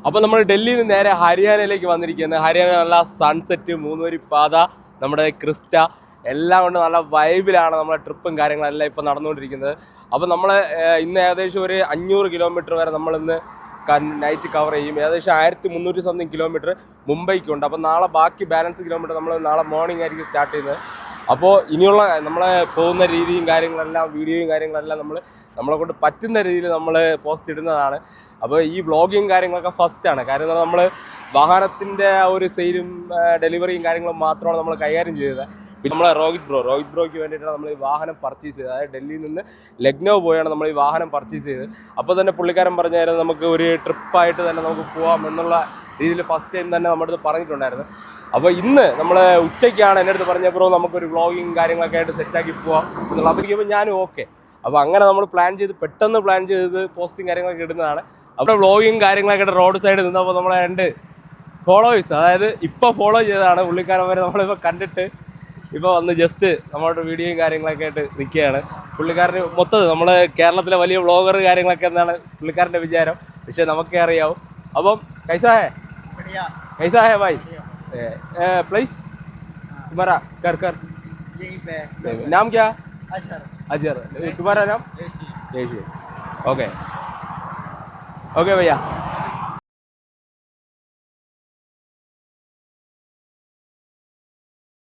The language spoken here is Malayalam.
അപ്പോൾ നമ്മൾ ഡൽഹിയിൽ നിന്ന് നേരെ ഹരിയാനയിലേക്ക് വന്നിരിക്കുന്നത്. ഹരിയാന നല്ല സൺസെറ്റ്, മൂന്നുവരി പാത, നമ്മുടെ ക്രിസ്റ്റ എല്ലാം കൊണ്ട് നല്ല വൈബിലാണ് നമ്മളെ ട്രിപ്പും കാര്യങ്ങളെല്ലാം ഇപ്പോൾ നടന്നുകൊണ്ടിരിക്കുന്നത്. അപ്പോൾ നമ്മൾ ഇന്ന് ഏകദേശം ഒരു 500 കിലോമീറ്റർ വരെ നമ്മളിന്ന് നൈറ്റ് കവർ ചെയ്യും. ഏകദേശം 1300 സംതിങ് കിലോമീറ്റർ മുംബൈക്കുണ്ട്. അപ്പോൾ നാളെ ബാക്കി ബാലൻസ് കിലോമീറ്റർ നമ്മൾ നാളെ മോർണിംഗ് ആയിരിക്കും സ്റ്റാർട്ട് ചെയ്യുന്നത്. അപ്പോൾ ഇനിയുള്ള നമ്മളെ പോകുന്ന രീതിയും കാര്യങ്ങളെല്ലാം വീഡിയോയും കാര്യങ്ങളെല്ലാം നമ്മളെ കൊണ്ട് പറ്റുന്ന രീതിയിൽ നമ്മൾ പോസ്റ്റ് ഇടുന്നതാണ്. അപ്പോൾ ഈ വ്ളോഗിങ് കാര്യങ്ങളൊക്കെ ഫസ്റ്റാണ്. കാര്യം നമ്മൾ വാഹനത്തിൻ്റെ ആ ഒരു സെയിലും ഡെലിവറിയും കാര്യങ്ങളും മാത്രമാണ് നമ്മൾ കൈകാര്യം ചെയ്തത്. പിന്നെ നമ്മളെ രോഹിത് ബ്രോയ്ക്ക് വേണ്ടിയിട്ടാണ് നമ്മൾ ഈ വാഹനം പർച്ചേസ് ചെയ്തത്. അതായത് ഡൽഹിയിൽ നിന്ന് ലക്നൗ പോയാണ് നമ്മൾ ഈ വാഹനം പർച്ചേസ് ചെയ്തത്. അപ്പോൾ തന്നെ പുള്ളിക്കാരൻ പറഞ്ഞായിരുന്നു നമുക്ക് ഒരു ട്രിപ്പായിട്ട് തന്നെ നമുക്ക് പോകാം എന്നുള്ള രീതിയിൽ ഫസ്റ്റ് ടൈം തന്നെ നമ്മുടെ അടുത്ത് പറഞ്ഞിട്ടുണ്ടായിരുന്നു. അപ്പോൾ ഇന്ന് നമ്മൾ ഉച്ചയ്ക്കാണ് എൻ്റെ അടുത്ത് പറഞ്ഞ ബ്രോ നമുക്കൊരു വ്ളോഗിങ് കാര്യങ്ങളൊക്കെ ആയിട്ട് സെറ്റാക്കി പോവാം എന്നുള്ള. അപ്പോൾ ഞാനും ഓക്കെ. അപ്പോൾ അങ്ങനെ നമ്മൾ പെട്ടെന്ന് പ്ലാൻ ചെയ്ത് പോസ്റ്റും കാര്യങ്ങളൊക്കെ ഇടുന്നതാണ്. അപ്പോൾ വ്ളോഗിങ് കാര്യങ്ങളൊക്കെ റോഡ് സൈഡ് നിന്നപ്പോൾ നമ്മളെ 2 ഫോളോവേഴ്സ്, അതായത് ഇപ്പോൾ ഫോളോ ചെയ്തതാണ് പുള്ളിക്കാരൻ വരെ നമ്മളിപ്പോൾ കണ്ടിട്ട് ഇപ്പോൾ വന്ന് ജസ്റ്റ് നമ്മുടെ വീഡിയോയും കാര്യങ്ങളൊക്കെ ആയിട്ട് നിൽക്കുകയാണ്. പുള്ളിക്കാരന് മൊത്തം നമ്മൾ കേരളത്തിലെ വലിയ വ്ളോഗർ കാര്യങ്ങളൊക്കെ എന്നാണ് പുള്ളിക്കാരൻ്റെ വിചാരം. പക്ഷേ നമുക്കേ അറിയാവും. അപ്പം കൈസാ ഹേ ഭായ് प्लेस तुम्हारा कर नाम क्या? अजहर. तुम्हारा नाम? ओके भैया.